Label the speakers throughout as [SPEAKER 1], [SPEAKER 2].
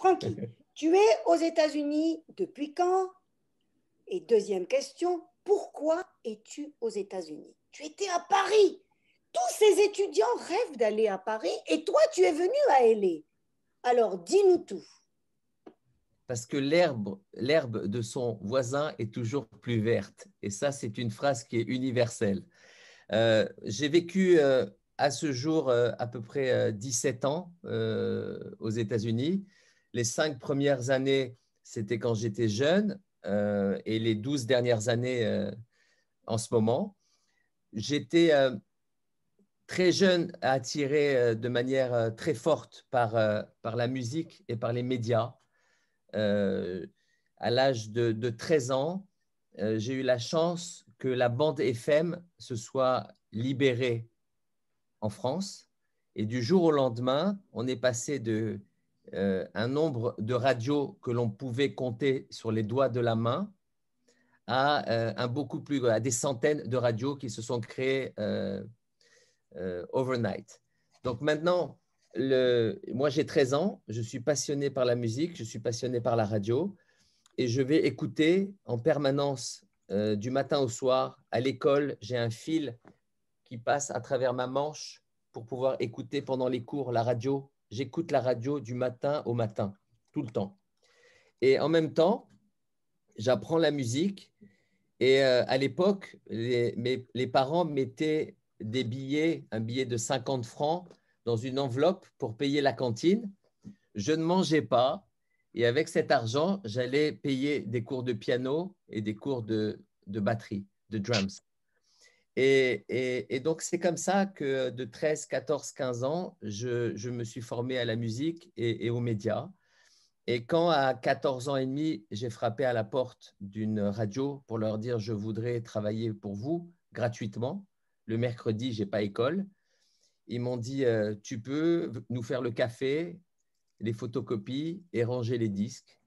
[SPEAKER 1] Francky, tu es aux États-Unis depuis quand? Et deuxième question, pourquoi es-tu aux États-Unis? Tu étais à Paris. Tous ces étudiants rêvent d'aller à Paris et toi, tu es venu à LA. Alors, dis-nous tout.
[SPEAKER 2] Parce que l'herbe de son voisin est toujours plus verte. Et ça, c'est une phrase qui est universelle. J'ai vécu à ce jour à peu près 17 ans aux États-Unis. Les 5 premières années, c'était quand j'étais jeune et les 12 dernières années en ce moment. J'étais très jeune attiré de manière très forte par la musique et par les médias. À l'âge de 13 ans, j'ai eu la chance que la bande FM se soit libérée en France. Et du jour au lendemain, on est passé de un nombre de radios que l'on pouvait compter sur les doigts de la main à à des centaines de radios qui se sont créées overnight. Donc maintenant, moi j'ai 13 ans, je suis passionné par la musique, je suis passionné par la radio et je vais écouter en permanence du matin au soir. À l'école, j'ai un fil qui passe à travers ma manche pour pouvoir écouter pendant les cours la radio. J'écoute la radio du matin au matin, tout le temps. Et en même temps, j'apprends la musique. Et à l'époque, les parents mettaient des billets, un billet de 50 francs dans une enveloppe pour payer la cantine. Je ne mangeais pas. Et avec cet argent, j'allais payer des cours de piano et des cours de batterie, de drums. Et donc, c'est comme ça que de 13, 14, 15 ans, je me suis formé à la musique et aux médias. Et quand à 14 ans et demi, j'ai frappé à la porte d'une radio pour leur dire « je voudrais travailler pour vous gratuitement. Le mercredi, je n'ai pas école ». Ils m'ont dit « tu peux nous faire le café, les photocopies et ranger les disques ».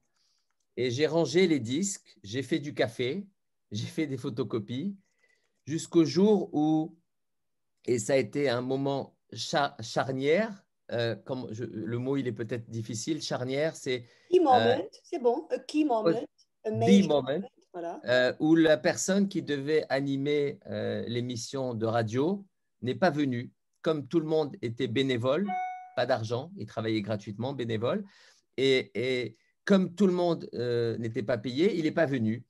[SPEAKER 2] Et j'ai rangé les disques, j'ai fait du café, j'ai fait des photocopies jusqu'au jour où, et ça a été un moment charnière, le mot il est peut-être difficile, charnière, c'est
[SPEAKER 1] Key moment, c'est bon, a key moment, a
[SPEAKER 2] the
[SPEAKER 1] major
[SPEAKER 2] moment,
[SPEAKER 1] moment, voilà.
[SPEAKER 2] où la personne qui devait animer l'émission de radio n'est pas venue. Comme tout le monde était bénévole, pas d'argent, il travaillait gratuitement, bénévole, et comme tout le monde n'était pas payé, il n'est pas venu.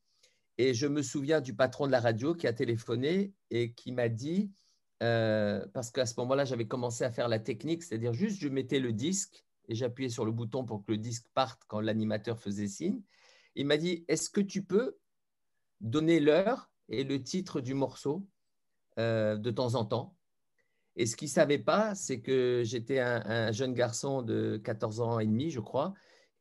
[SPEAKER 2] Et je me souviens du patron de la radio qui a téléphoné et qui m'a dit, parce qu'à ce moment-là, j'avais commencé à faire la technique, c'est-à-dire juste je mettais le disque et j'appuyais sur le bouton pour que le disque parte quand l'animateur faisait signe. Il m'a dit, est-ce que tu peux donner l'heure et le titre du morceau de temps en temps? Et ce qu'il ne savait pas, c'est que j'étais un jeune garçon de 14 ans et demi, je crois,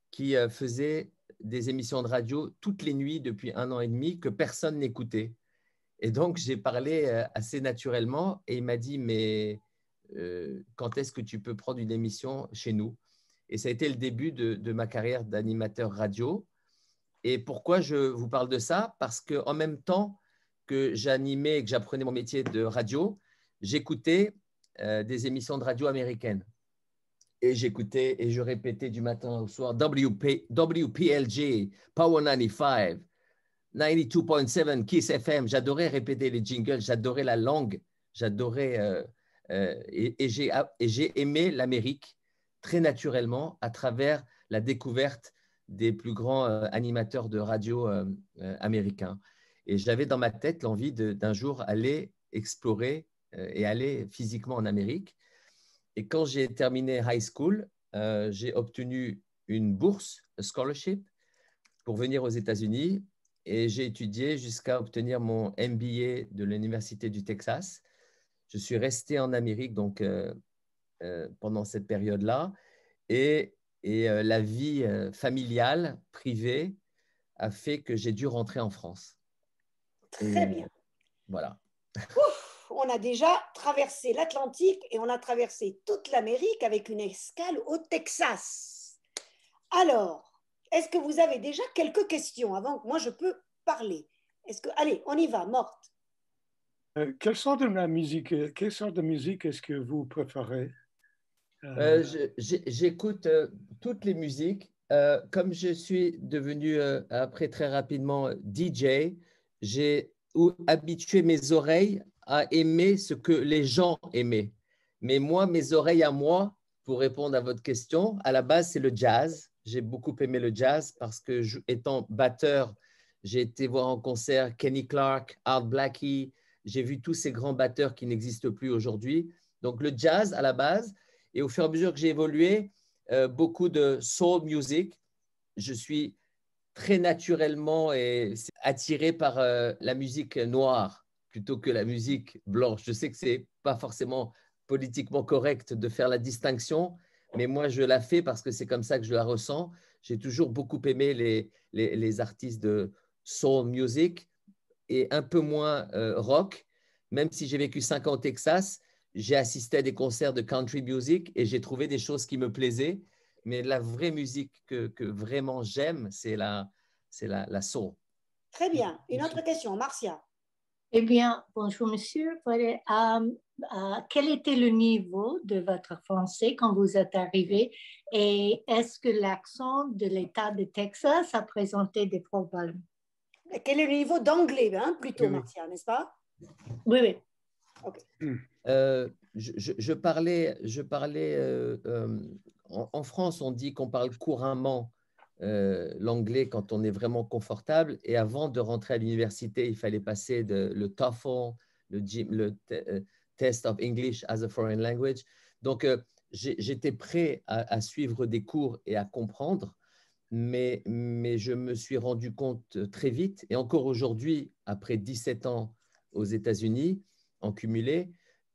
[SPEAKER 2] qui faisait des émissions de radio toutes les nuits depuis 1 an et demi que personne n'écoutait. Et donc, j'ai parlé assez naturellement et il m'a dit, mais quand est-ce que tu peux prendre une émission chez nous? Et ça a été le début de ma carrière d'animateur radio. Et pourquoi je vous parle de ça? Parce qu'en même temps que j'animais et que j'apprenais mon métier de radio, j'écoutais des émissions de radio américaines. Et j'écoutais et je répétais du matin au soir WPLG, Power 95, 92.7, Kiss FM. J'adorais répéter les jingles, j'adorais la langue, j'adorais et j'ai aimé l'Amérique très naturellement à travers la découverte des plus grands animateurs de radio américains. Et j'avais dans ma tête l'envie d'un jour aller explorer et aller physiquement en Amérique. Et quand j'ai terminé high school, j'ai obtenu une bourse, un scholarship, pour venir aux États-Unis. Et j'ai étudié jusqu'à obtenir mon MBA de l'Université du Texas. Je suis resté en Amérique donc, pendant cette période-là. Et la vie familiale, privée, a fait que j'ai dû rentrer en France.
[SPEAKER 1] Très bien.
[SPEAKER 2] Voilà.
[SPEAKER 1] Ouf, on a déjà traversé l'Atlantique et on a traversé toute l'Amérique avec une escale au Texas. Alors, est-ce que vous avez déjà quelques questions avant que moi je peux parler? Allez, on y va, Morte.
[SPEAKER 3] Quelle sorte de musique est-ce que vous préférez?
[SPEAKER 2] J'écoute toutes les musiques, Comme je suis devenu après très rapidement DJ, j'ai habitué mes oreilles à aimer ce que les gens aimaient. Mais moi, mes oreilles à moi, pour répondre à votre question, à la base, c'est le jazz. J'ai beaucoup aimé le jazz parce que, étant batteur, j'ai été voir en concert Kenny Clarke, Art Blakey. J'ai vu tous ces grands batteurs qui n'existent plus aujourd'hui. Donc, le jazz à la base. Et au fur et à mesure que j'ai évolué, beaucoup de soul music. Je suis très naturellement attiré par la musique noire plutôt que la musique blanche. Je sais que ce n'est pas forcément politiquement correct de faire la distinction, mais moi, je la fais parce que c'est comme ça que je la ressens. J'ai toujours beaucoup aimé les artistes de soul music et un peu moins rock. Même si j'ai vécu 5 ans au Texas, j'ai assisté à des concerts de country music et j'ai trouvé des choses qui me plaisaient. Mais la vraie musique que vraiment j'aime, c'est la soul.
[SPEAKER 1] Très bien. Une autre question, Marcia.
[SPEAKER 4] Eh bien, bonjour monsieur. Quel était le niveau de votre français quand vous êtes arrivé et est-ce que l'accent de l'État de Texas a présenté des problèmes?
[SPEAKER 1] Quel est le niveau d'anglais, hein, plutôt,
[SPEAKER 3] Oui.
[SPEAKER 1] Marcia, n'est-ce pas?
[SPEAKER 4] Oui, oui.
[SPEAKER 1] Ok.
[SPEAKER 2] Je parlais en France, on dit qu'on parle couramment l'anglais quand on est vraiment confortable. Et avant de rentrer à l'université, il fallait passer le TOEFL, le Test of English as a Foreign Language. Donc, j'étais prêt à suivre des cours et à comprendre, mais je me suis rendu compte très vite, et encore aujourd'hui, après 17 ans aux États-Unis, en cumulé,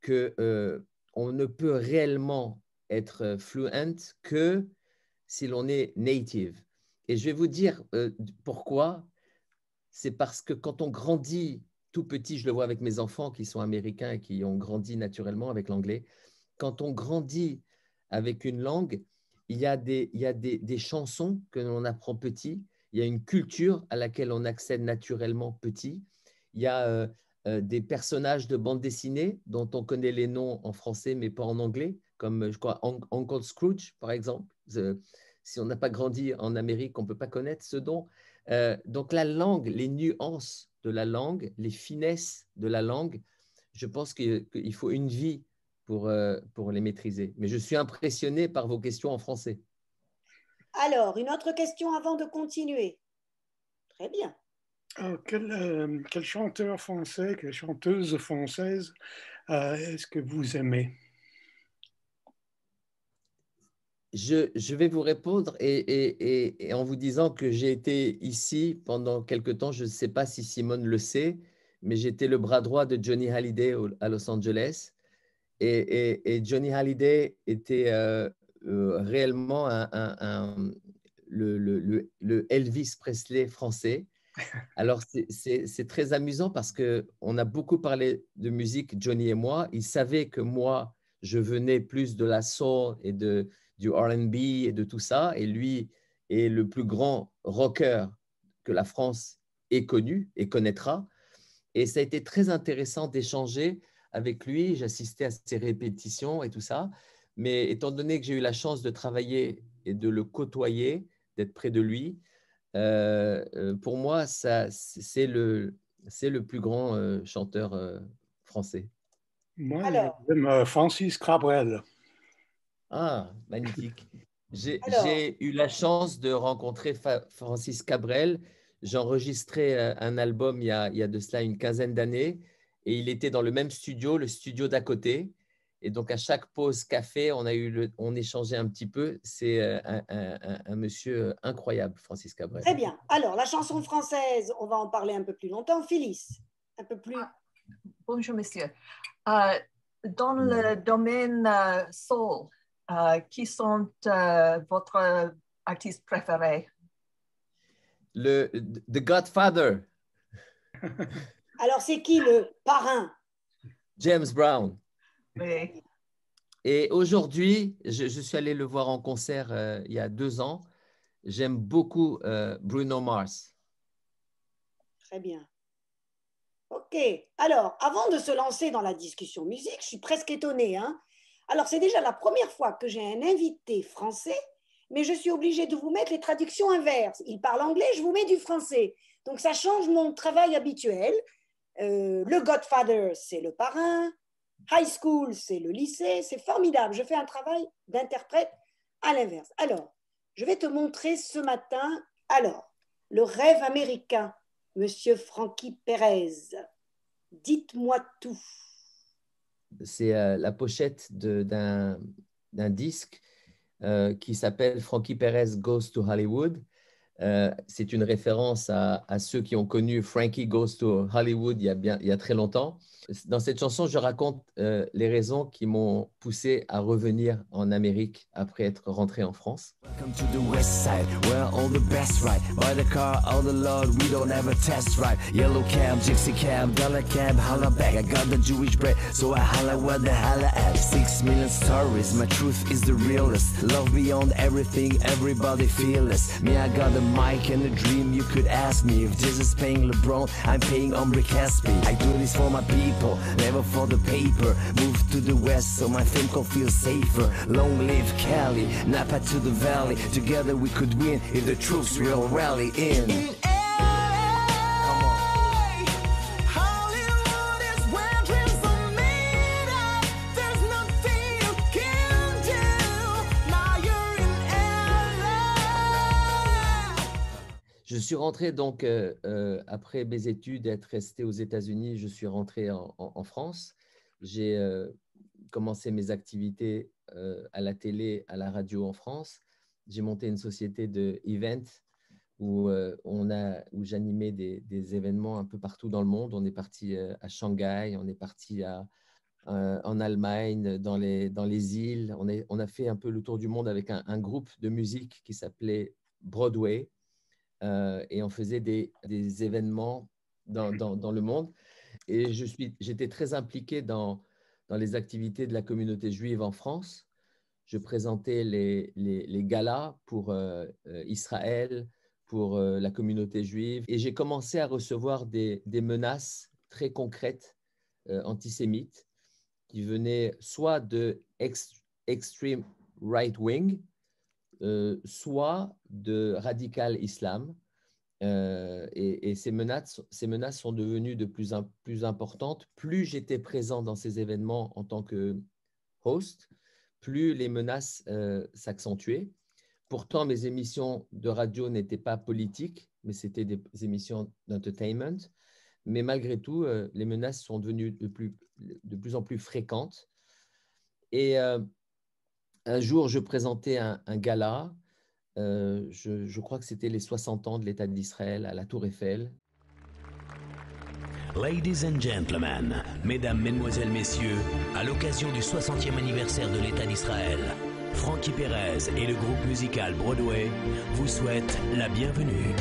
[SPEAKER 2] qu'on ne peut réellement être fluent que si l'on est native. Et je vais vous dire pourquoi. C'est parce que quand on grandit tout petit, je le vois avec mes enfants qui sont américains et qui ont grandi naturellement avec l'anglais, quand on grandit avec une langue, il y a des chansons que l'on apprend petit, il y a une culture à laquelle on accède naturellement petit, il y a des personnages de bande dessinée dont on connaît les noms en français mais pas en anglais, comme je crois Uncle Scrooge par exemple. Si on n'a pas grandi en Amérique, on ne peut pas connaître ce don. Donc la langue, les nuances de la langue, les finesses de la langue, je pense qu'il faut une vie pour les maîtriser. Mais je suis impressionné par vos questions en français.
[SPEAKER 1] Alors, une autre question avant de continuer. Très bien.
[SPEAKER 3] Quel chanteur français, quelle chanteuse française est-ce que vous aimez?
[SPEAKER 2] Je vais vous répondre et en vous disant que j'ai été ici pendant quelque temps, je ne sais pas si Simone le sait, mais j'étais le bras droit de Johnny Hallyday à Los Angeles. Et Johnny Hallyday était réellement le Elvis Presley français. Alors, c'est très amusant parce qu'on a beaucoup parlé de musique, Johnny et moi. Il savait que moi, je venais plus de la soul et du R&B et de tout ça. Et lui est le plus grand rocker que la France ait connu et connaîtra. Et ça a été très intéressant d'échanger avec lui. J'assistais à ses répétitions et tout ça. Mais étant donné que j'ai eu la chance de travailler et de le côtoyer, d'être près de lui, pour moi, c'est le plus grand chanteur français.
[SPEAKER 3] Moi,
[SPEAKER 1] Alors,
[SPEAKER 3] j'aime Francis Cabrel.
[SPEAKER 2] Ah, magnifique.
[SPEAKER 1] alors,
[SPEAKER 2] J'ai eu la chance de rencontrer Francis Cabrel. J'enregistrais un album il y a de cela une quinzaine d'années et il était dans le même studio, le studio d'à côté. Et donc, à chaque pause café, on échangeait un petit peu. C'est un monsieur incroyable, Francis Cabrel.
[SPEAKER 1] très bien. Alors, la chanson française, on va en parler un peu plus longtemps. Phyllis, un peu plus.
[SPEAKER 5] Bonjour, monsieur. Dans le domaine soul, qui sont votre artiste préféré?
[SPEAKER 2] The Godfather,
[SPEAKER 1] Alors, c'est qui le parrain?
[SPEAKER 2] James Brown.
[SPEAKER 5] Oui.
[SPEAKER 2] Et aujourd'hui, je suis allé le voir en concert il y a 2 ans. J'aime beaucoup Bruno Mars.
[SPEAKER 1] Très bien. OK. Alors, avant de se lancer dans la discussion musique, je suis presque étonnée, hein. Alors, c'est déjà la première fois que j'ai un invité français, mais je suis obligée de vous mettre les traductions inverses. Il parle anglais, je vous mets du français. Donc, ça change mon travail habituel. Le Godfather, c'est le parrain. High School, c'est le lycée. C'est formidable. Je fais un travail d'interprète à l'inverse. Alors, je vais te montrer ce matin, le rêve américain, Monsieur Frankie Perez. Dites-moi tout.
[SPEAKER 2] C'est la pochette d'un disque qui s'appelle Frankie Perez Goes to Hollywood. C'est une référence à ceux qui ont connu Frankie Goes to Hollywood il y a très longtemps. Dans cette chanson, je raconte les raisons qui m'ont poussé à revenir en Amérique après être rentré en France.
[SPEAKER 6] Welcome to the west side, where all the best ride. Buy the car, all the Lord, we don't have a test ride. Yellow cab, gypsy cab, dollar cab, holla back. I got the Jewish bread, so I holla what the holla at. 6 million stories, my truth is the realest. Love beyond everything, everybody fearless. Me, I got a mic and a dream, you could ask me. If Jesus paying LeBron, I'm paying Ombre Caspi. I do this for my people, never for the paper. Move to the west so my fame can feel safer. Long live Cali, Napa to the valley. Together we could win if the troops will rally in.
[SPEAKER 2] Je suis rentré donc, après mes études, être resté aux États-Unis, je suis rentré en France. J'ai commencé mes activités à la télé, à la radio en France. J'ai monté une société d'events où j'animais des événements un peu partout dans le monde. On est parti à Shanghai, on est parti en Allemagne, dans les îles. On a fait un peu le tour du monde avec un groupe de musique qui s'appelait Broadway. Et on faisait des événements dans le monde. Et j'étais très impliqué dans les activités de la communauté juive en France. Je présentais les galas pour Israël, pour la communauté juive. Et j'ai commencé à recevoir des menaces très concrètes antisémites qui venaient soit de extreme right-wing, soit de radical islam. Et ces menaces sont devenues de plus en plus importantes. Plus j'étais présent dans ces événements en tant que host, plus les menaces s'accentuaient. Pourtant, mes émissions de radio n'étaient pas politiques, mais c'était des émissions d'entertainment. Mais malgré tout, les menaces sont devenues de plus en plus fréquentes. Et un jour, je présentais un gala. Je crois que c'était les 60 ans de l'État d'Israël à la Tour Eiffel.
[SPEAKER 7] Ladies and gentlemen, mesdames, mesdemoiselles, messieurs, à l'occasion du 60e anniversaire de l'État d'Israël, Frankie Perez et le groupe musical Broadway vous souhaitent la bienvenue.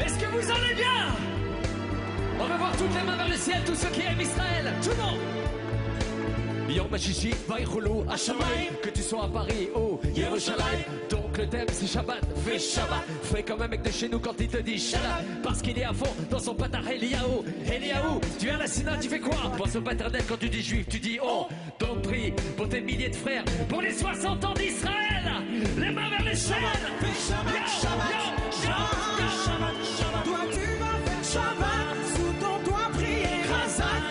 [SPEAKER 8] Est-ce que vous allez bien? On va voir toutes les mains vers le ciel, tous ceux qui aiment Israël, tout le monde. Yom HaShishi, Vaïchoulou, Hashamayim, que tu sois à Paris ou Yerushalayim. Donc le thème c'est Shabbat, fais Shabbat. Fais comme un mec de chez nous quand il te dit Shabbat. Parce qu'il est à fond dans son patar Eliaou. Eliaou, tu viens à la Sina, tu fais quoi? Pense au paternel quand tu dis juif, tu dis oh. Donc prie pour tes milliers de frères, pour les 60 ans d'Israël. Les mains vers les ciels. Fais Shabbat, Shabbat, Shabbat, Shabbat, Shabbat. Toi tu vas faire Shabbat, sous ton toit prier Razak.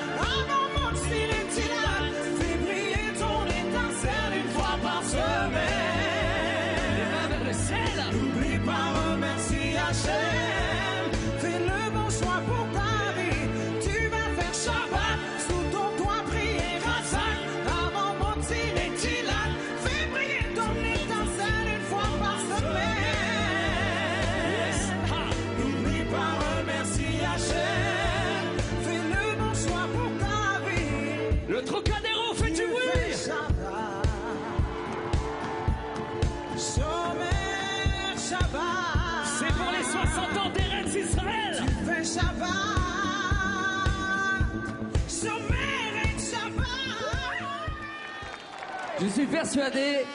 [SPEAKER 6] N'oublie pas, remercie Hachem. Fais le bon choix pour ta vie. Tu vas faire Shabbat, sous ton toit prier Razak. Avant Motzi et Tilat, fais briller ton étincelle une fois par semaine. N'oublie pas, remercie Hachem. Fais le bon choix pour ta vie.
[SPEAKER 8] Le Trocadéro fait du bruit. C'est pour les 60 ans d'Eretz Israël.
[SPEAKER 6] Tu fais Shabbat. Shomer et Shabbat.
[SPEAKER 8] Je suis persuadé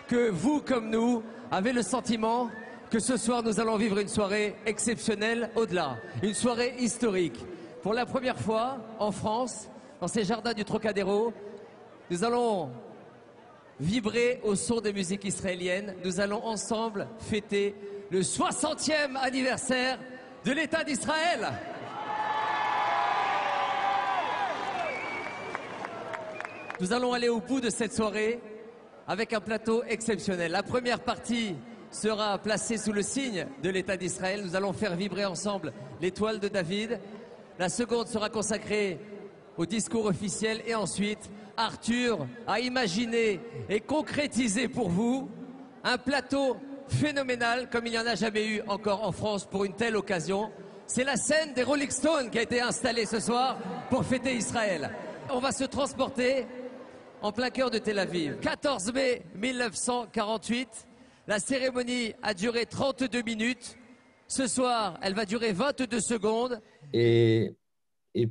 [SPEAKER 8] que vous, comme nous, avez le sentiment que ce soir, nous allons vivre une soirée exceptionnelle au-delà. Une soirée historique. Pour la première fois, en France, dans ces jardins du Trocadéro, nous allons vibrer au son des musiques israéliennes. Nous allons ensemble fêter le 60e anniversaire de l'État d'Israël. Nous allons aller au bout de cette soirée avec un plateau exceptionnel. La première partie sera placée sous le signe de l'État d'Israël. Nous allons faire vibrer ensemble l'étoile de David. La seconde sera consacrée au discours officiel et ensuite Arthur a imaginé et concrétisé pour vous un plateau phénoménal comme il n'y en a jamais eu encore en France pour une telle occasion. C'est la scène des Rolling Stones qui a été installée ce soir pour fêter Israël. On va se transporter en plein cœur de Tel Aviv. 14 mai 1948, la cérémonie a duré 32 minutes. Ce soir, elle va durer 22 secondes.
[SPEAKER 2] Et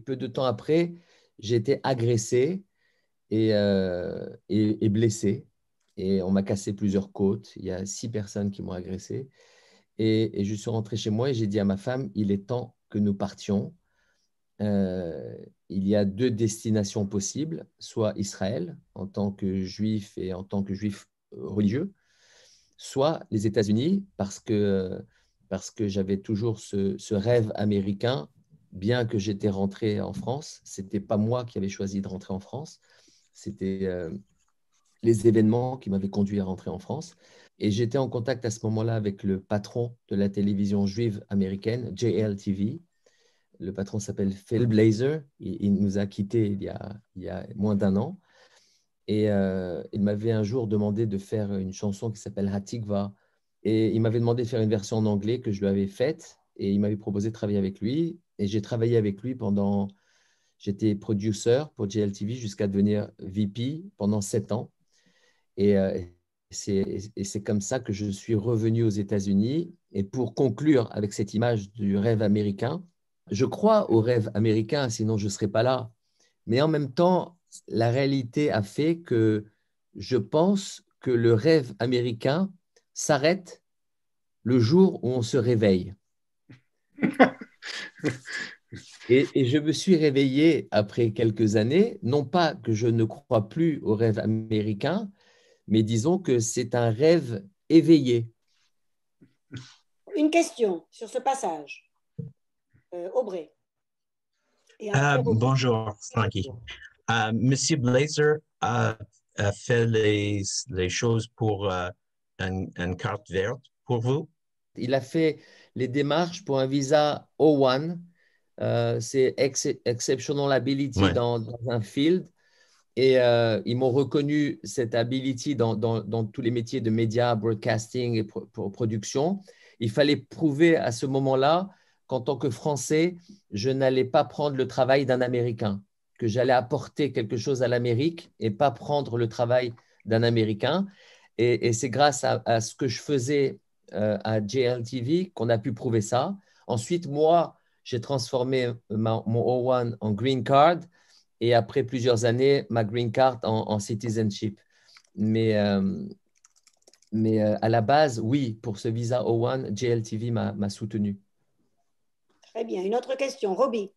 [SPEAKER 2] peu de temps après, j'ai été agressé et blessé. Et on m'a cassé plusieurs côtes. Il y a 6 personnes qui m'ont agressé. Et je suis rentré chez moi et j'ai dit à ma femme, il est temps que nous partions. Il y a 2 destinations possibles, soit Israël en tant que juif et en tant que juif religieux, soit les États-Unis parce que j'avais toujours ce rêve américain, bien que j'étais rentré en France. Ce n'était pas moi qui avais choisi de rentrer en France, c'était les événements qui m'avaient conduit à rentrer en France. Et j'étais en contact à ce moment-là avec le patron de la télévision juive américaine, JLTV. Le patron s'appelle Phil Blazer. Il nous a quittés il y a moins d'1 an. Et il m'avait un jour demandé de faire une chanson qui s'appelle Hatikva. Et il m'avait demandé de faire une version en anglais que je lui avais faite. Et il m'avait proposé de travailler avec lui. Et j'ai travaillé avec lui pendant… J'étais producer pour JLTV jusqu'à devenir VP pendant 7 ans. Et c'est comme ça que je suis revenu aux États-Unis. Et pour conclure avec cette image du rêve américain, je crois au rêve américain, sinon je ne serais pas là. Mais en même temps, la réalité a fait que je pense que le rêve américain s'arrête le jour où on se réveille. Et je me suis réveillé après quelques années, non pas que je ne crois plus au rêve américain, mais disons que c'est un rêve éveillé.
[SPEAKER 1] Une question sur ce passage. Aubrey.
[SPEAKER 9] Bonjour, Frankie. Monsieur Blazer a fait les choses pour une carte verte pour vous?
[SPEAKER 2] Il a fait les démarches pour un visa O1, c'est Exceptional Ability dans un field. Et ils m'ont reconnu cette ability dans tous les métiers de médias, broadcasting et production. Il fallait prouver à ce moment-là qu'en tant que Français, je n'allais pas prendre le travail d'un Américain, que j'allais apporter quelque chose à l'Amérique et pas prendre le travail d'un Américain. Et c'est grâce à ce que je faisais à JLTV qu'on a pu prouver ça. Ensuite, moi, j'ai transformé mon O1 en green card et après plusieurs années, ma green card en citizenship. Mais à la base, oui, pour ce visa O1, JLTV m'a soutenu.
[SPEAKER 1] Très bien. Une autre question, Robbie.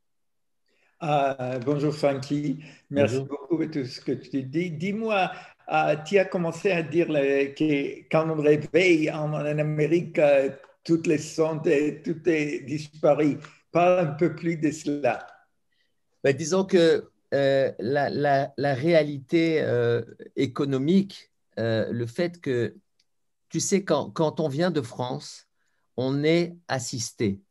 [SPEAKER 10] Bonjour Frankie, merci beaucoup pour tout ce que tu dis. Dis-moi, tu as commencé à dire que quand on réveille en Amérique, toutes les sons, tout est disparu. Parle un peu plus de cela.
[SPEAKER 2] Ben, disons que la réalité économique, le fait que, tu sais, quand on vient de France, on est assisté.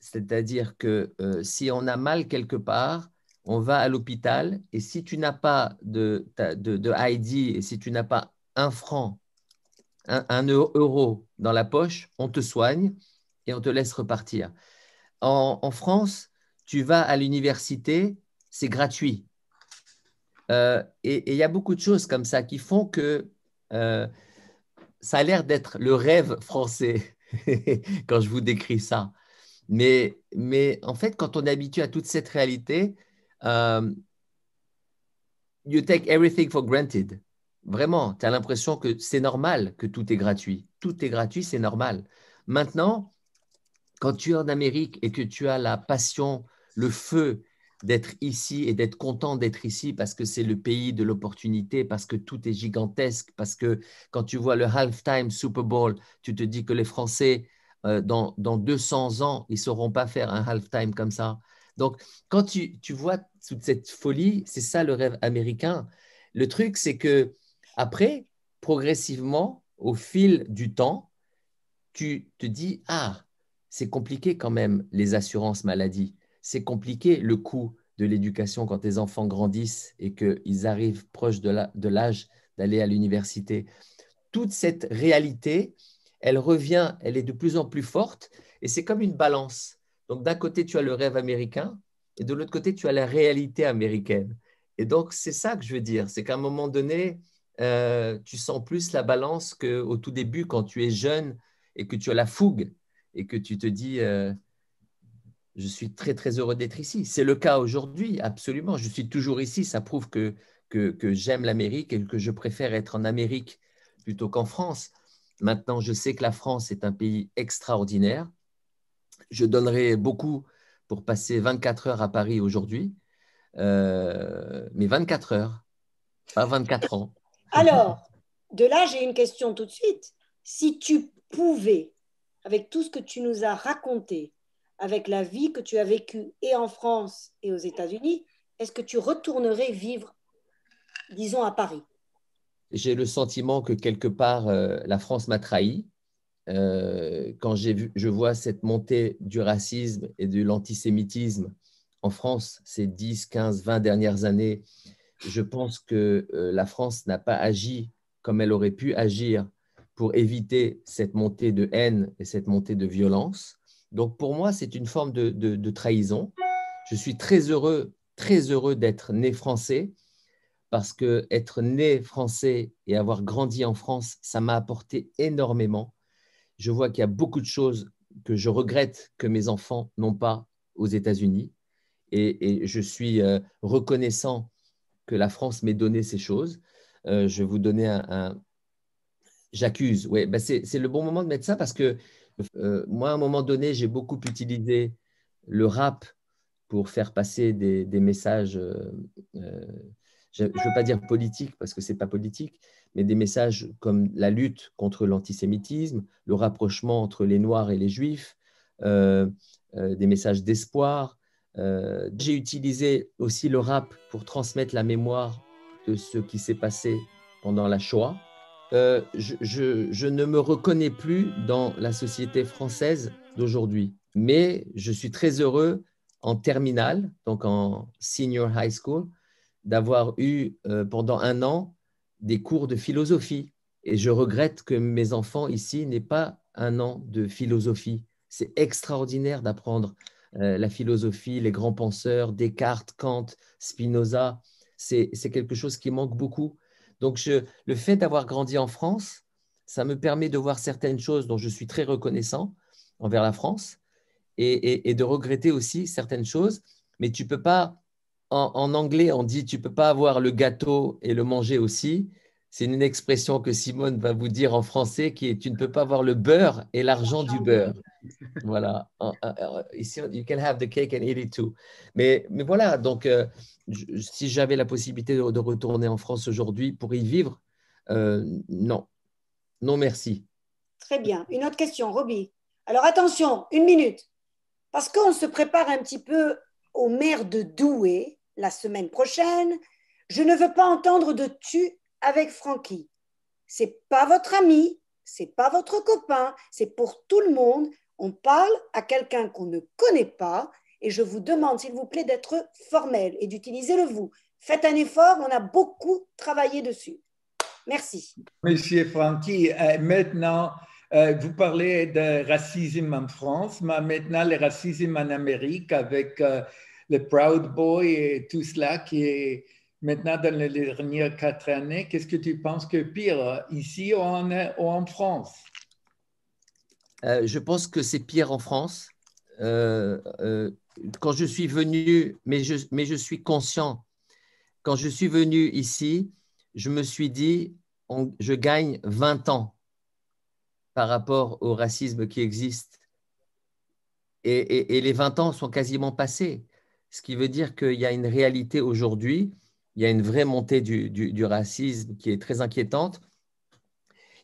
[SPEAKER 2] C'est-à-dire que si on a mal quelque part, on va à l'hôpital et si tu n'as pas de ID et si tu n'as pas 1 franc, 1 euro dans la poche, on te soigne et on te laisse repartir. En France, tu vas à l'université, c'est gratuit. Et il y a beaucoup de choses comme ça qui font que ça a l'air d'être le rêve français quand je vous décris ça. Mais en fait, quand on est habitué à toute cette réalité, you take everything for granted. Vraiment, tu as l'impression que c'est normal que tout est gratuit. Tout est gratuit, c'est normal. Maintenant, quand tu es en Amérique et que tu as la passion, le feu d'être ici et d'être content d'être ici parce que c'est le pays de l'opportunité, parce que tout est gigantesque, parce que quand tu vois le halftime Super Bowl, tu te dis que les Français, dans 200 ans, ils ne sauront pas faire un halftime comme ça. Donc, quand tu vois toute cette folie, c'est ça le rêve américain. Le truc, c'est que après, progressivement, au fil du temps, tu te dis, ah, c'est compliqué quand même les assurances maladie. C'est compliqué le coût de l'éducation quand tes enfants grandissent et qu'ils arrivent proche de l'âge d'aller à l'université. Toute cette réalité, elle revient, elle est de plus en plus forte et c'est comme une balance. Donc d'un côté, tu as le rêve américain et de l'autre côté, tu as la réalité américaine. Et donc, c'est ça que je veux dire, c'est qu'à un moment donné, tu sens plus la balance qu'au tout début, quand tu es jeune et que tu as la fougue et que tu te dis, je suis très, très heureux d'être ici. C'est le cas aujourd'hui, absolument. Je suis toujours ici. Ça prouve que j'aime l'Amérique et que je préfère être en Amérique plutôt qu'en France. Maintenant, je sais que la France est un pays extraordinaire. Je donnerais beaucoup pour passer 24 heures à Paris aujourd'hui, mais 24 heures, pas 24 ans.
[SPEAKER 1] Alors, de là, j'ai une question tout de suite. Si tu pouvais, avec tout ce que tu nous as raconté, avec la vie que tu as vécue et en France et aux États-Unis, est-ce que tu retournerais vivre, disons, à Paris?
[SPEAKER 2] J'ai le sentiment que quelque part, la France m'a trahi. Quand je vois cette montée du racisme et de l'antisémitisme en France ces 10, 15, 20 dernières années, je pense que la France n'a pas agi comme elle aurait pu agir pour éviter cette montée de haine et cette montée de violence. Donc pour moi, c'est une forme de trahison. Je suis très heureux d'être né français parce que être né français et avoir grandi en France, ça m'a apporté énormément. Je vois qu'il y a beaucoup de choses que je regrette que mes enfants n'ont pas aux États-Unis et je suis reconnaissant que la France m'ait donné ces choses. Je vais vous donner J'accuse, oui. Ben c'est le bon moment de mettre ça parce que moi, à un moment donné, j'ai beaucoup utilisé le rap pour faire passer des messages, je ne veux pas dire politiques parce que ce n'est pas politique, mais des messages comme la lutte contre l'antisémitisme, le rapprochement entre les Noirs et les Juifs, des messages d'espoir. J'ai utilisé aussi le rap pour transmettre la mémoire de ce qui s'est passé pendant la Shoah. Je ne me reconnais plus dans la société française d'aujourd'hui, mais je suis très heureux en terminale, donc en senior high school, d'avoir eu pendant 1 an des cours de philosophie. Et je regrette que mes enfants ici n'aient pas 1 an de philosophie. C'est extraordinaire d'apprendre la philosophie, les grands penseurs, Descartes, Kant, Spinoza. C'est quelque chose qui manque beaucoup. Donc, le fait d'avoir grandi en France, ça me permet de voir certaines choses dont je suis très reconnaissant envers la France et de regretter aussi certaines choses. Mais tu peux pas, en anglais, on dit tu peux pas avoir le gâteau et le manger aussi. C'est une expression que Simone va vous dire en français qui est tu ne peux pas avoir le beurre et l'argent du beurre. Voilà. Ici, you can have the cake and eat it too. Mais voilà, donc si j'avais la possibilité de retourner en France aujourd'hui pour y vivre, non. Non, merci.
[SPEAKER 1] Très bien. Une autre question, Roby. Alors attention, 1 minute. Parce qu'on se prépare un petit peu au maire de Douai la semaine prochaine. Je ne veux pas entendre de tu avec Francky. C'est pas votre ami, c'est pas votre copain, c'est pour tout le monde. On parle à quelqu'un qu'on ne connaît pas et je vous demande, s'il vous plaît, d'être formel et d'utiliser le vous. Faites un effort, on a beaucoup travaillé dessus. Merci.
[SPEAKER 10] Monsieur Francky, maintenant, vous parlez de racisme en France, mais maintenant le racisme en Amérique avec le Proud Boy et tout cela qui est maintenant dans les dernières 4 années. Qu'est-ce que tu penses que pire, ici ou en France?
[SPEAKER 2] Je pense que c'est pire en France. Quand je suis venu, mais je suis conscient, quand je suis venu ici, je me suis dit, je gagne 20 ans par rapport au racisme qui existe. Et les 20 ans sont quasiment passés. ce qui veut dire qu'il y a une réalité aujourd'hui, il y a une vraie montée du racisme qui est très inquiétante.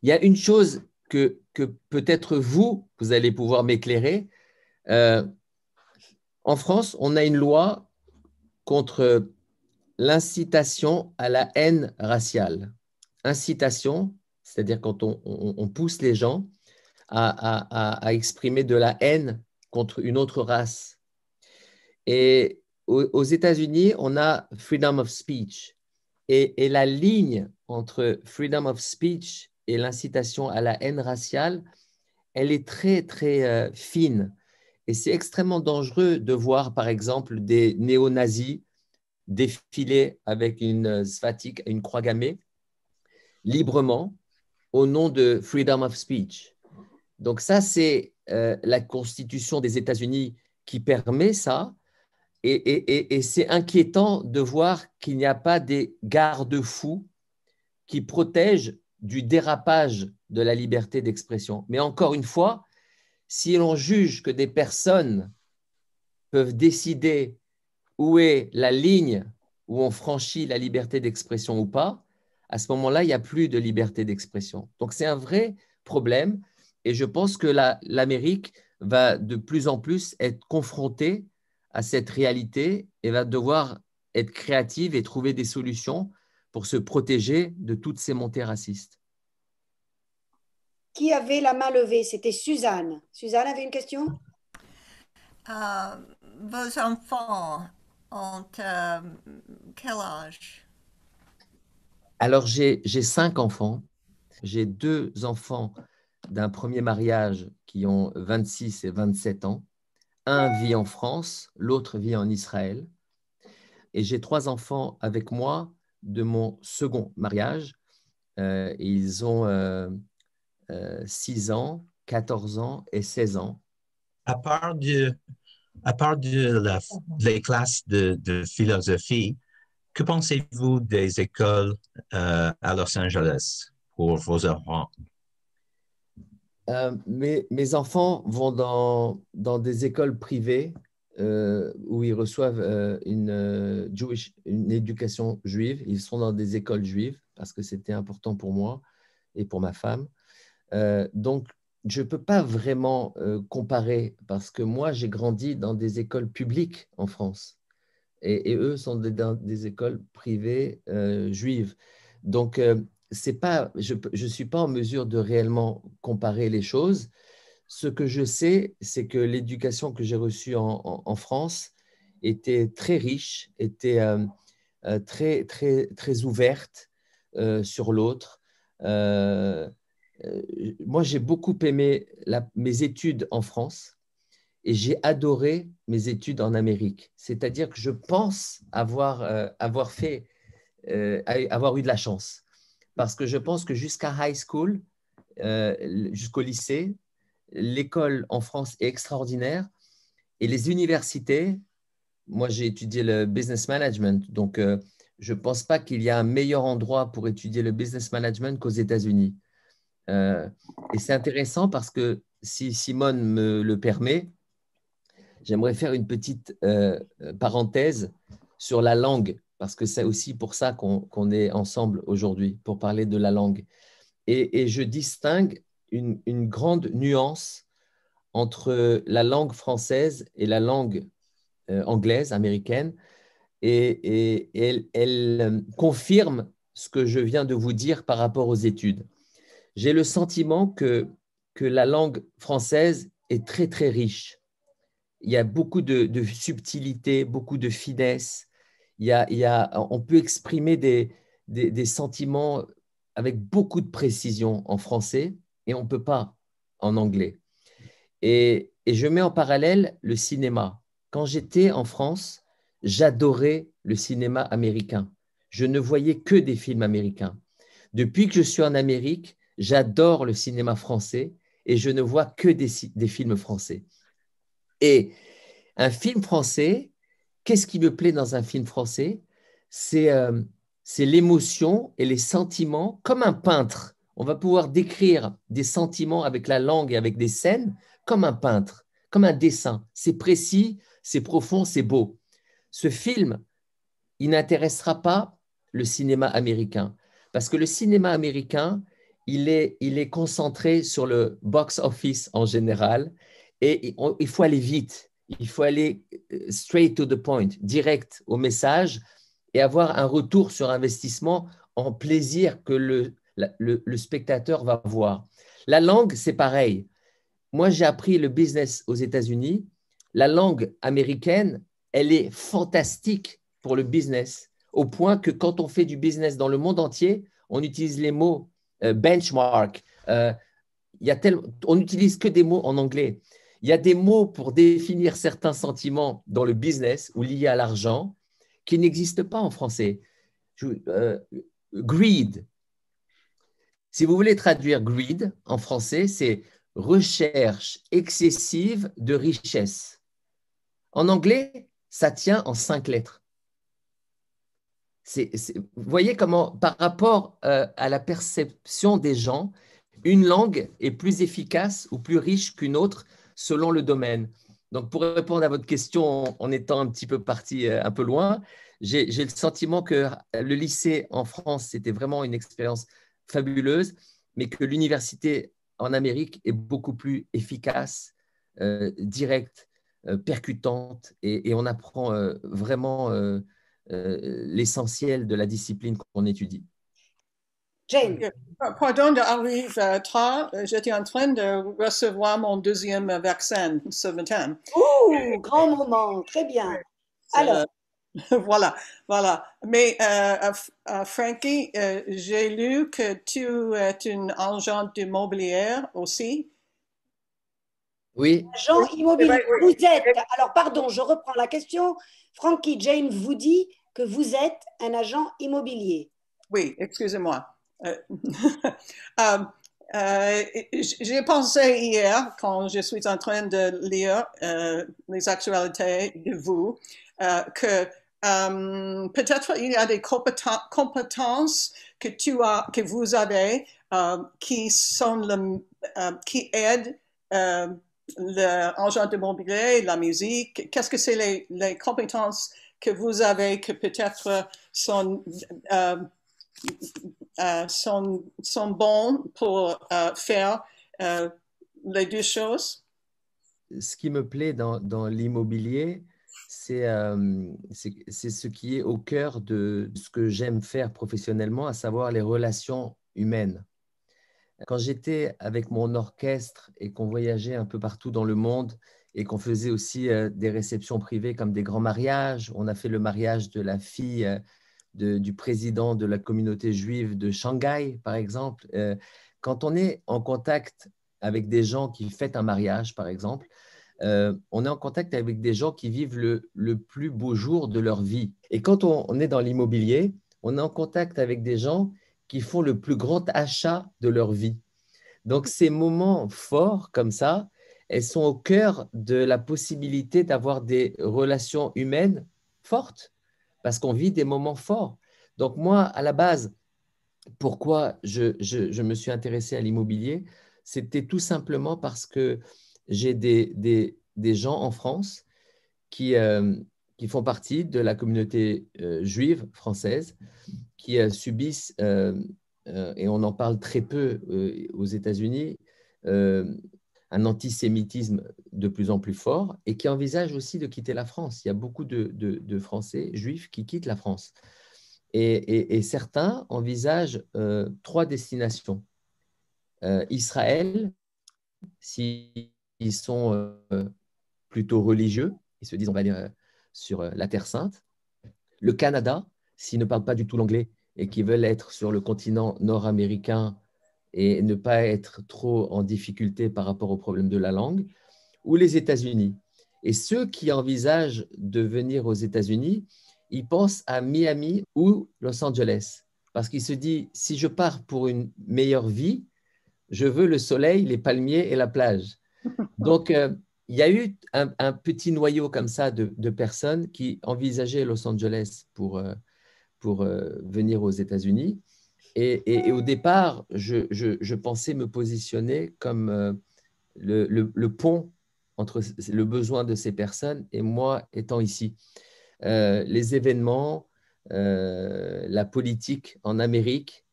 [SPEAKER 2] Il y a une chose que peut-être vous allez pouvoir m'éclairer. En France, on a une loi contre l'incitation à la haine raciale. Incitation, c'est-à-dire quand on pousse les gens à exprimer de la haine contre une autre race. Et aux États-Unis, on a freedom of speech. Et la ligne entre freedom of speech et l'incitation à la haine raciale, elle est très, très fine. Et c'est extrêmement dangereux de voir, par exemple, des néo-nazis défiler avec une svatik, une croix gammée, librement, au nom de freedom of speech. Donc ça, c'est la Constitution des États-Unis qui permet ça. Et c'est inquiétant de voir qu'il n'y a pas des garde-fous qui protègent du dérapage de la liberté d'expression. Mais encore une fois, si l'on juge que des personnes peuvent décider où est la ligne où on franchit la liberté d'expression ou pas, à ce moment-là, il n'y a plus de liberté d'expression. Donc, c'est un vrai problème et je pense que l'Amérique va de plus en plus être confrontée à cette réalité et va devoir être créative et trouver des solutions pour se protéger de toutes ces montées racistes.
[SPEAKER 1] Qui avait la main levée? C'était Suzanne. Suzanne avait une question?
[SPEAKER 5] Vos enfants ont quel âge?
[SPEAKER 2] Alors, j'ai 5 enfants. J'ai 2 enfants d'un premier mariage qui ont 26 et 27 ans. Un vit en France, l'autre vit en Israël. Et j'ai 3 enfants avec moi de mon second mariage. Ils ont 6 ans, 14 ans et 16 ans.
[SPEAKER 9] À part des classes de philosophie, que pensez-vous des écoles à Los Angeles pour vos enfants?
[SPEAKER 2] Mes enfants vont dans des écoles privées où ils reçoivent une éducation juive. Ils sont dans des écoles juives parce que c'était important pour moi et pour ma femme. Donc, je ne peux pas vraiment comparer parce que moi, j'ai grandi dans des écoles publiques en France et eux sont dans des écoles privées juives. Donc, c'est pas, je ne suis pas en mesure de réellement comparer les choses. Ce que je sais, c'est que l'éducation que j'ai reçue en France était très riche, était très, très, très ouverte sur l'autre. Moi, j'ai beaucoup aimé mes études en France et j'ai adoré mes études en Amérique. C'est-à-dire que je pense avoir eu de la chance. Parce que je pense que jusqu'à high school, jusqu'au lycée, l'école en France est extraordinaire. Et les universités, moi j'ai étudié le business management, donc je ne pense pas qu'il y a un meilleur endroit pour étudier le business management qu'aux États-Unis. Et c'est intéressant parce que si Simone me le permet, j'aimerais faire une petite parenthèse sur la langue, parce que c'est aussi pour ça qu'on est ensemble aujourd'hui, pour parler de la langue. Et je distingue une grande nuance entre la langue française et la langue anglaise, américaine, et elle confirme ce que je viens de vous dire par rapport aux études. J'ai le sentiment que la langue française est très, très riche. Il y a beaucoup de subtilité, beaucoup de finesse. On peut exprimer des sentiments avec beaucoup de précision en français et on ne peut pas en anglais. Et je mets en parallèle le cinéma. Quand j'étais en France, j'adorais le cinéma américain. Je ne voyais que des films américains. Depuis que je suis en Amérique, j'adore le cinéma français et je ne vois que des films français. Et un film français, qu'est-ce qui me plaît dans un film français? C'est l'émotion et les sentiments comme un peintre. On va pouvoir décrire des sentiments avec la langue et avec des scènes comme un peintre, comme un dessin. C'est précis, c'est profond, c'est beau. ce film, il n'intéressera pas le cinéma américain. Parce que le cinéma américain, il est concentré sur le box-office en général et il faut aller vite. Il faut aller straight to the point, direct au message et avoir un retour sur investissement en plaisir que le spectateur va voir. La langue, c'est pareil. Moi, j'ai appris le business aux États-Unis. La langue américaine, elle est fantastique pour le business, au point que quand on fait du business dans le monde entier, on utilise les mots benchmark. On n'utilise que des mots en anglais. Il y a des mots pour définir certains sentiments dans le business ou liés à l'argent qui n'existent pas en français. Greed. Si vous voulez traduire greed en français, c'est recherche excessive de richesse. En anglais, ça tient en 5 lettres. Vous voyez comment, par rapport à la perception des gens, une langue est plus efficace ou plus riche qu'une autre selon le domaine. Donc, pour répondre à votre question en étant un petit peu parti un peu loin, j'ai le sentiment que le lycée en France, c'était vraiment une expérience fabuleuse, mais que l'université en Amérique est beaucoup plus efficace, directe, percutante, et on apprend vraiment l'essentiel de la discipline qu'on étudie.
[SPEAKER 1] Jane.
[SPEAKER 5] Pardon d'arriver tard, j'étais en train de recevoir mon deuxième vaccin ce matin.
[SPEAKER 1] Ouh, grand moment, très bien. Alors.
[SPEAKER 5] Voilà. Mais Frankie, j'ai lu que tu es une agent immobilier aussi.
[SPEAKER 2] Oui.
[SPEAKER 1] Agent immobilier, vous êtes, alors pardon, je reprends la question. Frankie, Jane vous dit que vous êtes un agent immobilier.
[SPEAKER 5] Oui, excusez-moi. J'ai pensé hier, quand je suis en train de lire les actualités de vous, que peut-être il y a des compétences que vous avez qui aident l'agent immobilier, la musique. Qu'est-ce que c'est les compétences que vous avez que peut-être sont bons pour faire les deux choses?
[SPEAKER 2] Ce qui me plaît dans l'immobilier, c'est ce qui est au cœur de ce que j'aime faire professionnellement, à savoir les relations humaines. Quand j'étais avec mon orchestre et qu'on voyageait un peu partout dans le monde et qu'on faisait aussi des réceptions privées comme des grands mariages, on a fait le mariage de la fille du président de la communauté juive de Shanghai, par exemple. Quand on est en contact avec des gens qui fêtent un mariage, par exemple, on est en contact avec des gens qui vivent le plus beau jour de leur vie. Et quand on est dans l'immobilier, on est en contact avec des gens qui font le plus grand achat de leur vie. Donc, ces moments forts comme ça, elles sont au cœur de la possibilité d'avoir des relations humaines fortes, parce qu'on vit des moments forts. Donc, moi, à la base, pourquoi je me suis intéressé à l'immobilier, c'était tout simplement parce que j'ai des gens en France qui font partie de la communauté juive française, qui subissent, et on en parle très peu aux États-Unis, un antisémitisme de plus en plus fort et qui envisagent aussi de quitter la France. Il y a beaucoup de Français juifs qui quittent la France. Et certains envisagent 3 destinations. Israël, s'ils sont plutôt religieux, ils se disent on va aller sur la Terre Sainte. Le Canada, s'ils ne parlent pas du tout l'anglais et qui veulent être sur le continent nord-américain et ne pas être trop en difficulté par rapport au problème de la langue, ou les États-Unis. Et ceux qui envisagent de venir aux États-Unis, ils pensent à Miami ou Los Angeles, parce qu'ils se disent, si je pars pour une meilleure vie, je veux le soleil, les palmiers et la plage. Donc, il y a eu un petit noyau comme ça de personnes qui envisageaient Los Angeles pour venir aux États-Unis. Et au départ, je pensais me positionner comme le pont entre le besoin de ces personnes et moi étant ici. les événements, la politique en Amérique,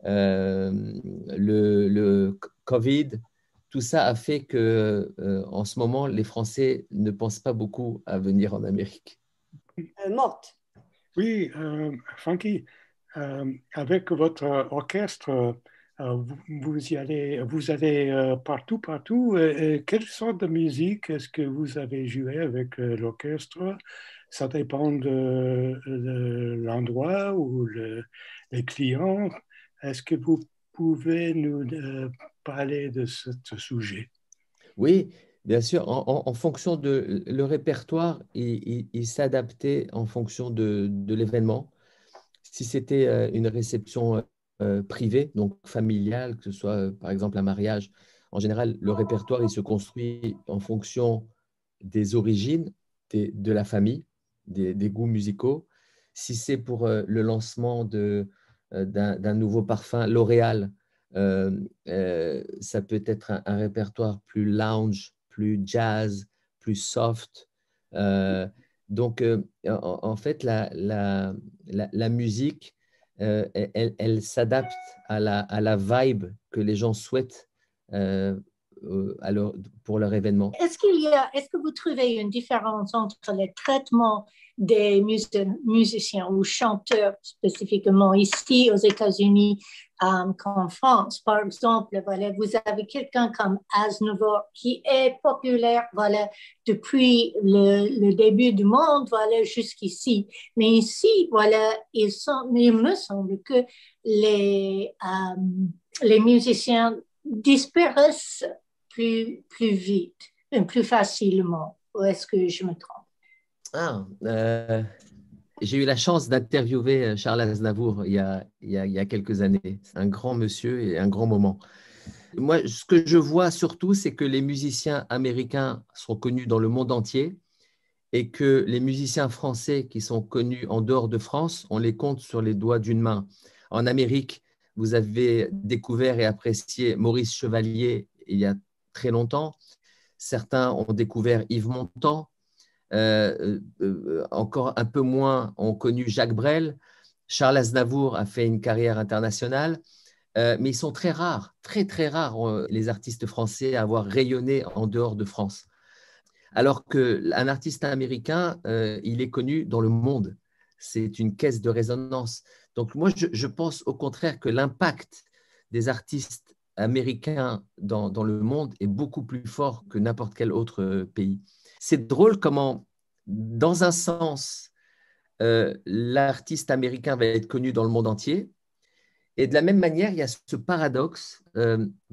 [SPEAKER 2] le Covid, tout ça a fait que, en ce moment, les Français ne pensent pas beaucoup à venir en Amérique.
[SPEAKER 1] Morte.
[SPEAKER 3] Oui, Frankie, avec votre orchestre, vous allez partout, partout. Quelle sorte de musique est-ce que vous avez joué avec l'orchestre? Ça dépend de l'endroit ou les clients. Est-ce que vous pouvez nous parler de ce sujet?
[SPEAKER 2] Oui, bien sûr, en fonction de le répertoire, il s'adaptait en fonction de l'événement. Si c'était une réception privée, donc familiale, que ce soit par exemple un mariage, en général, le répertoire il se construit en fonction des origines de la famille, des goûts musicaux. Si c'est pour le lancement d'un nouveau parfum L'Oréal, ça peut être un répertoire plus lounge, plus jazz, plus soft. Donc, en fait, la musique, elle s'adapte à la vibe que les gens souhaitent pour leur événement.
[SPEAKER 4] Est-ce que vous trouvez une différence entre le traitement des musiciens ou chanteurs spécifiquement ici aux États-Unis qu'en France? Par exemple, voilà, vous avez quelqu'un comme Aznavour qui est populaire, voilà, depuis le début du monde, voilà, jusqu'ici. Mais ici, voilà, il me semble que les musiciens disparaissent plus vite, plus facilement. Ou est-ce que je me trompe?
[SPEAKER 2] J'ai eu la chance d'interviewer Charles Aznavour il y a quelques années. C'est un grand monsieur et un grand moment. Moi, ce que je vois surtout, c'est que les musiciens américains sont connus dans le monde entier et que les musiciens français qui sont connus en dehors de France, on les compte sur les doigts d'une main. En Amérique, vous avez découvert et apprécié Maurice Chevalier il y a très longtemps. Certains ont découvert Yves Montand. Encore un peu moins ont connu Jacques Brel. Charles Aznavour a fait une carrière internationale, mais ils sont très rares, très très rares, les artistes français à avoir rayonné en dehors de France. Alors qu'un artiste américain, il est connu dans le monde. C'est une caisse de résonance. Donc moi, je pense au contraire que l'impact des artistes américain dans le monde est beaucoup plus fort que n'importe quel autre pays. C'est drôle comment, dans un sens, l'artiste américain va être connu dans le monde entier. Et de la même manière, il y a ce paradoxe,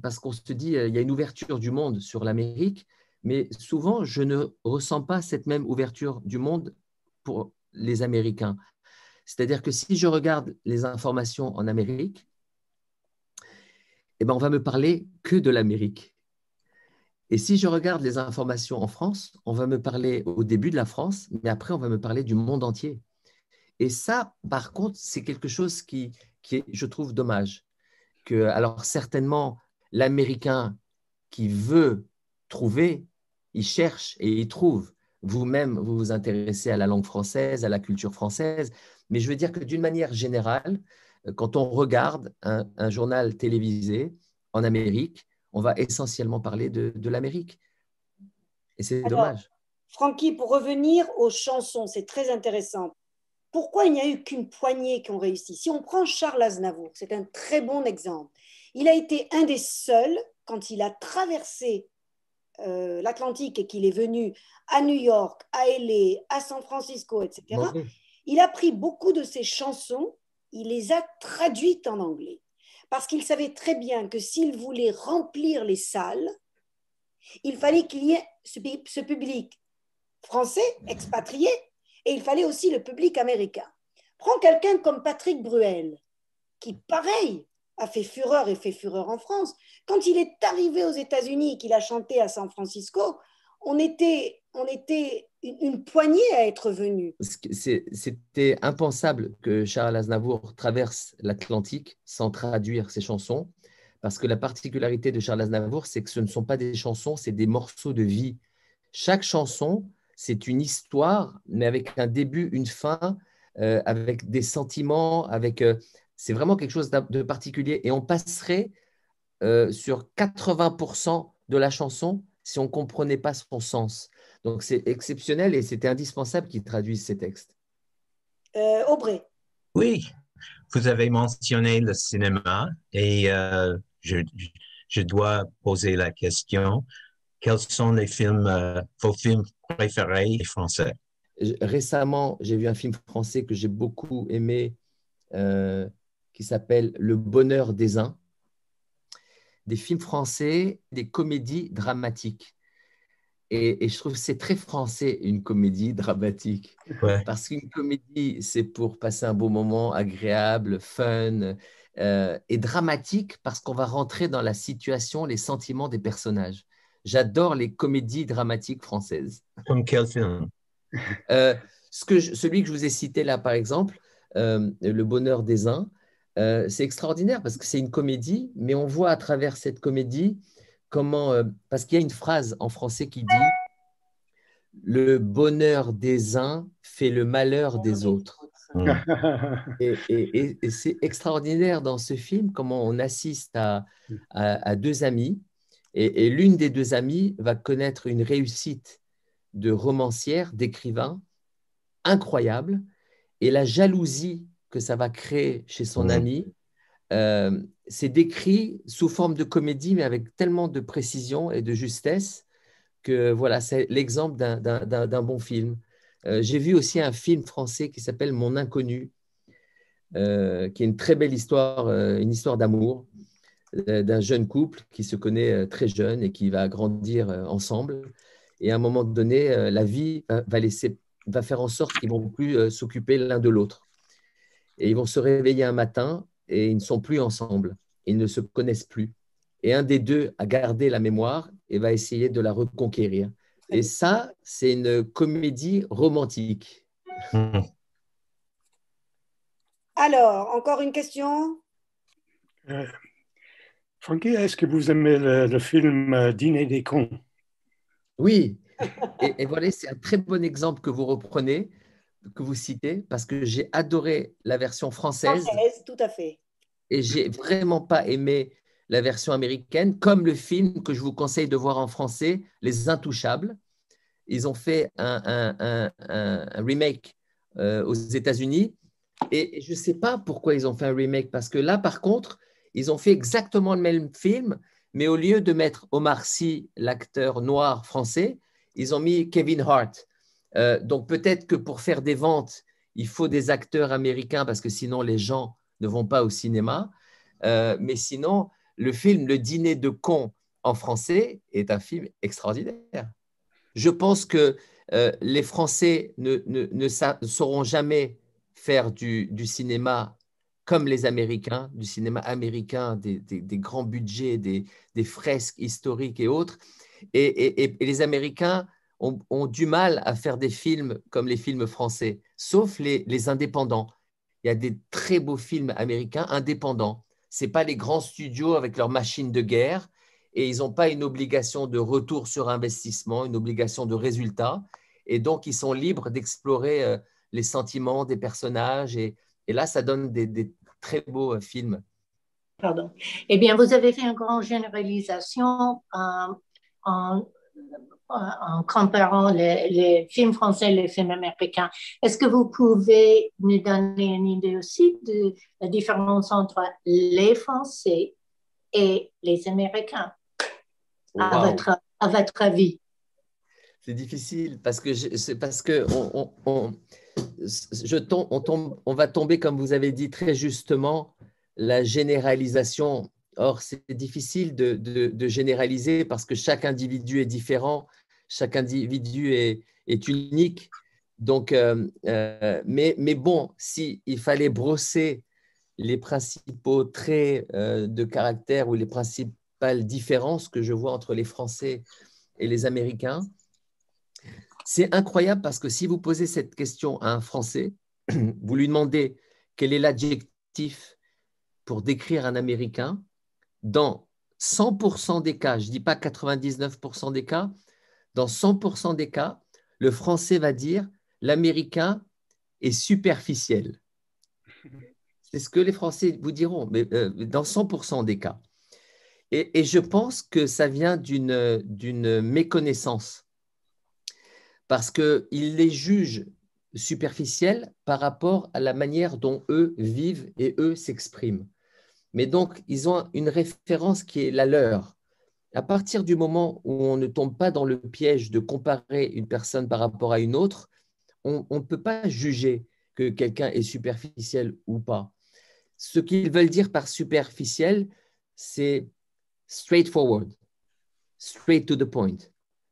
[SPEAKER 2] parce qu'on se dit il y a une ouverture du monde sur l'Amérique, mais souvent, je ne ressens pas cette même ouverture du monde pour les Américains. C'est-à-dire que si je regarde les informations en Amérique, eh ben, on va me parler que de l'Amérique. Et si je regarde les informations en France, on va me parler au début de la France, mais après, on va me parler du monde entier. Et ça, par contre, c'est quelque chose qui est, je trouve, dommage. Alors, certainement, l'Américain qui veut trouver, il cherche et il trouve. Vous-même, vous vous intéressez à la langue française, à la culture française. Mais je veux dire que d'une manière générale, quand on regarde un journal télévisé en Amérique, on va essentiellement parler de l'Amérique. Et c'est dommage.
[SPEAKER 1] Francky, pour revenir aux chansons, c'est très intéressant. Pourquoi il n'y a eu qu'une poignée qui ont réussi? Si on prend Charles Aznavour, c'est un très bon exemple. Il a été un des seuls, quand il a traversé l'Atlantique et qu'il est venu à New York, à LA, à San Francisco, etc., oui. Il a pris beaucoup de ses chansons, il les a traduites en anglais. Parce qu'il savait très bien que s'il voulait remplir les salles, il fallait qu'il y ait ce public français, expatrié, et il fallait aussi le public américain. Prends quelqu'un comme Patrick Bruel, qui, pareil, a fait fureur et fait fureur en France. Quand il est arrivé aux États-Unis et qu'il a chanté à San Francisco, on était une poignée à être venus.
[SPEAKER 2] C'était impensable que Charles Aznavour traverse l'Atlantique sans traduire ses chansons, parce que la particularité de Charles Aznavour, c'est que ce ne sont pas des chansons, c'est des morceaux de vie. Chaque chanson, c'est une histoire, mais avec un début, une fin, avec des sentiments, c'est vraiment quelque chose de particulier. Et on passerait sur 80% de la chanson si on ne comprenait pas son sens. Donc, c'est exceptionnel et c'était indispensable qu'ils traduisent ces textes.
[SPEAKER 1] Aubrey.
[SPEAKER 9] Oui, vous avez mentionné le cinéma et je dois poser la question. Quels sont vos films préférés français?
[SPEAKER 2] Récemment, j'ai vu un film français que j'ai beaucoup aimé qui s'appelle Le bonheur des uns. Des films français, des comédies dramatiques. Et je trouve que c'est très français, une comédie dramatique.
[SPEAKER 9] Ouais.
[SPEAKER 2] Parce qu'une comédie, c'est pour passer un beau moment agréable, fun, et dramatique parce qu'on va rentrer dans la situation, les sentiments des personnages. J'adore les comédies dramatiques françaises.
[SPEAKER 9] Comme quel film?
[SPEAKER 2] Celui que je vous ai cité là, par exemple, Le bonheur des uns, c'est extraordinaire parce que c'est une comédie, mais on voit à travers cette comédie comment, parce qu'il y a une phrase en français qui dit « Le bonheur des uns fait le malheur des autres ». Et c'est extraordinaire dans ce film comment on assiste à deux amis et l'une des deux amies va connaître une réussite de romancière, d'écrivain incroyable et la jalousie que ça va créer chez son ami, c'est décrit sous forme de comédie mais avec tellement de précision et de justesse que voilà, c'est l'exemple d'un bon film. J'ai vu aussi un film français qui s'appelle Mon Inconnu, qui est une très belle histoire, une histoire d'amour d'un jeune couple qui se connaît très jeune et qui va grandir ensemble. Et à un moment donné, la vie va faire en sorte qu'ils ne vont plus s'occuper l'un de l'autre. Et ils vont se réveiller un matin et ils ne sont plus ensemble. Ils ne se connaissent plus. Et un des deux a gardé la mémoire et va essayer de la reconquérir. Et ça, c'est une comédie romantique.
[SPEAKER 1] Alors, encore une question?
[SPEAKER 3] Francky, est-ce que vous aimez le film Dîner des cons?
[SPEAKER 2] Oui, et voilà, c'est un très bon exemple que vous reprenez, que vous citez, parce que j'ai adoré la version française.
[SPEAKER 1] Tout à fait.
[SPEAKER 2] Et j'ai vraiment pas aimé la version américaine, comme le film que je vous conseille de voir en français, Les Intouchables. Ils ont fait un remake aux États-Unis et je ne sais pas pourquoi ils ont fait un remake, parce que là, par contre, ils ont fait exactement le même film, mais au lieu de mettre Omar Sy, l'acteur noir français, ils ont mis Kevin Hart. Donc peut-être que pour faire des ventes, il faut des acteurs américains parce que sinon les gens ne vont pas au cinéma. Mais sinon, le film Le Dîner de cons en français est un film extraordinaire. Je pense que les Français ne sauront jamais faire du cinéma comme les Américains, du cinéma américain, des grands budgets, des fresques historiques et autres. Et les Américains ont du mal à faire des films comme les films français, sauf les indépendants. Il y a des très beaux films américains indépendants. Ce n'est pas les grands studios avec leurs machines de guerre et ils n'ont pas une obligation de retour sur investissement, une obligation de résultat. Et donc, ils sont libres d'explorer les sentiments des personnages. Et là, ça donne des très beaux films.
[SPEAKER 4] Pardon. Eh bien, vous avez fait une grande généralisation en comparant les films français et les films américains. Est-ce que vous pouvez nous donner une idée aussi de la différence entre les Français et les Américains, à votre avis?
[SPEAKER 2] C'est difficile parce que on va tomber, comme vous avez dit très justement, la généralisation. Or, c'est difficile de généraliser parce que chaque individu est différent, chaque individu est unique. Donc, mais bon, s'il fallait brosser les principaux traits de caractère ou les principales différences que je vois entre les Français et les Américains, c'est incroyable parce que si vous posez cette question à un Français, vous lui demandez quel est l'adjectif pour décrire un Américain, dans 100% des cas, je ne dis pas 99% des cas, dans 100% des cas, le Français va dire l'Américain est superficiel. C'est ce que les Français vous diront, mais dans 100% des cas. Et je pense que ça vient d'une méconnaissance, parce qu'ils les jugent superficiels par rapport à la manière dont eux vivent et eux s'expriment. Mais donc, ils ont une référence qui est la leur. À partir du moment où on ne tombe pas dans le piège de comparer une personne par rapport à une autre, on ne peut pas juger que quelqu'un est superficiel ou pas. Ce qu'ils veulent dire par superficiel, c'est straightforward, straight to the point.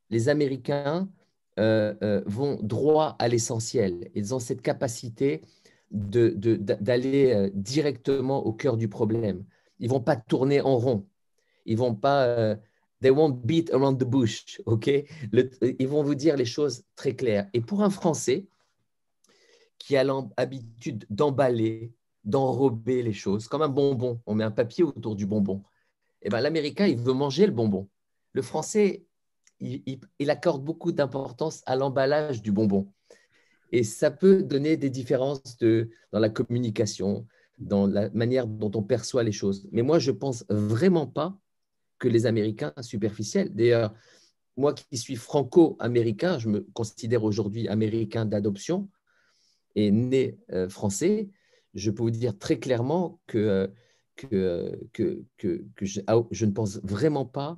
[SPEAKER 2] Les Américains vont droit à l'essentiel. Ils ont cette capacité d'aller directement au cœur du problème. Ils ne vont pas tourner en rond. Ils vont pas... they won't beat around the bush, ok? Ils vont vous dire les choses très claires. Et pour un Français qui a l'habitude d'emballer, d'enrober les choses, comme un bonbon, on met un papier autour du bonbon. Eh ben, l'Américain, il veut manger le bonbon. Le Français, il accorde beaucoup d'importance à l'emballage du bonbon. Et ça peut donner des différences dans la communication, dans la manière dont on perçoit les choses. Mais moi, je ne pense vraiment pas que les Américains sont superficiels. D'ailleurs, moi qui suis franco-américain, je me considère aujourd'hui américain d'adoption et né français, je peux vous dire très clairement que je ne pense vraiment pas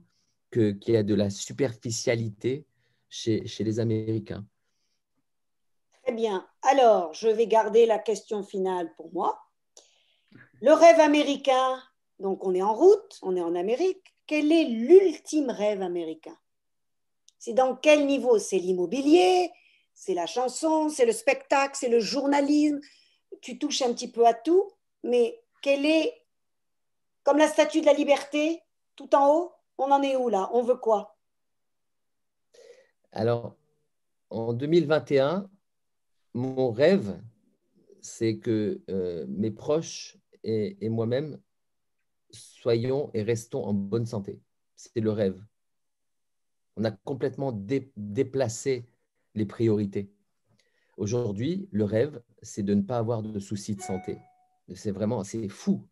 [SPEAKER 2] qu'il y a de la superficialité chez les Américains.
[SPEAKER 1] Très bien. Alors, je vais garder la question finale pour moi. Le rêve américain, donc on est en route, on est en Amérique. Quel est l'ultime rêve américain? C'est dans quel niveau? C'est l'immobilier, c'est la chanson, c'est le spectacle, c'est le journalisme. Tu touches un petit peu à tout, mais quel est, comme la Statue de la Liberté, tout en haut, on en est où là? On veut quoi?
[SPEAKER 2] Alors, en 2021, mon rêve, c'est que mes proches et moi-même soyons et restons en bonne santé. C'est le rêve. On a complètement déplacé les priorités. Aujourd'hui, le rêve, c'est de ne pas avoir de soucis de santé. C'est fou,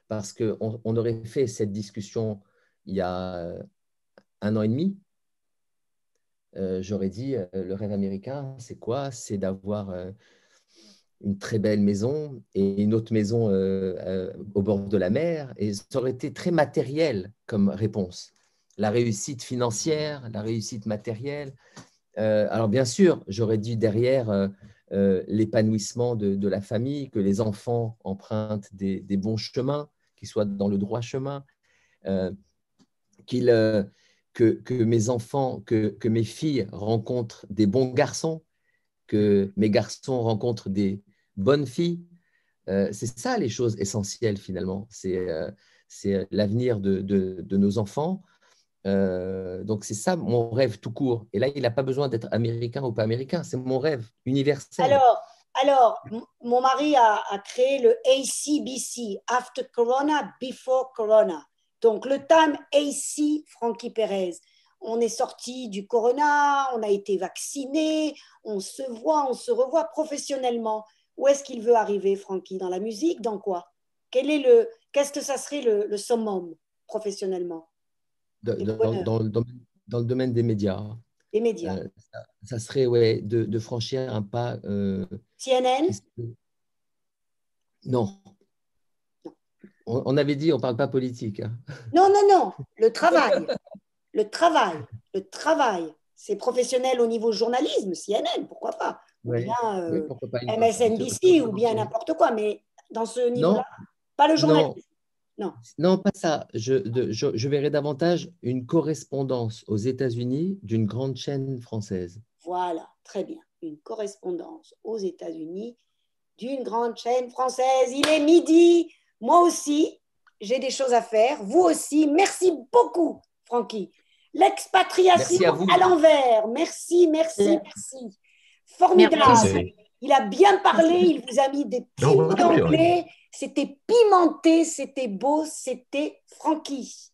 [SPEAKER 2] parce qu'on aurait fait cette discussion il y a 1 an et demi. J'aurais dit, le rêve américain, c'est quoi? C'est d'avoir une très belle maison et une autre maison au bord de la mer. Et ça aurait été très matériel comme réponse. La réussite financière, la réussite matérielle. Alors bien sûr, j'aurais dit derrière l'épanouissement de la famille, que les enfants empruntent des bons chemins, qu'ils soient dans le droit chemin, que mes enfants, que mes filles rencontrent des bons garçons, que mes garçons rencontrent des bonnes filles. C'est ça les choses essentielles finalement. C'est l'avenir de nos enfants. Donc c'est ça mon rêve tout court. Et là, il n'a pas besoin d'être américain ou pas américain. C'est mon rêve universel.
[SPEAKER 1] Alors mon mari a créé le ACBC, After Corona, Before Corona. Donc le time AC, Frankie Perez. On est sorti du corona, on a été vacciné, on se voit, on se revoit professionnellement. Où est-ce qu'il veut arriver, Frankie? Dans la musique? Dans quoi? Qu'est-ce que ça serait le summum professionnellement?
[SPEAKER 2] Dans le domaine des médias.
[SPEAKER 1] Les médias.
[SPEAKER 2] Ça serait de franchir un pas.
[SPEAKER 1] CNN?
[SPEAKER 2] Non. On avait dit, on ne parle pas politique. Hein.
[SPEAKER 1] Non. Le travail. Le travail. C'est professionnel au niveau journalisme, CNN, pourquoi pas? Ou bien
[SPEAKER 2] pourquoi pas
[SPEAKER 1] MSNBC ou bien n'importe quoi, mais dans ce niveau-là, pas le journalisme.
[SPEAKER 2] Non, pas ça. Je verrais davantage une correspondance aux États-Unis d'une grande chaîne française.
[SPEAKER 1] Voilà, très bien. Une correspondance aux États-Unis d'une grande chaîne française. Il est midi. Moi aussi, j'ai des choses à faire. Vous aussi. Merci beaucoup, Frankie. L'expatriation à l'envers. Merci. Formidable.
[SPEAKER 9] Merci.
[SPEAKER 1] Il a bien parlé. Il vous a mis des petits mots d'anglais. C'était pimenté, c'était beau, c'était Frankie.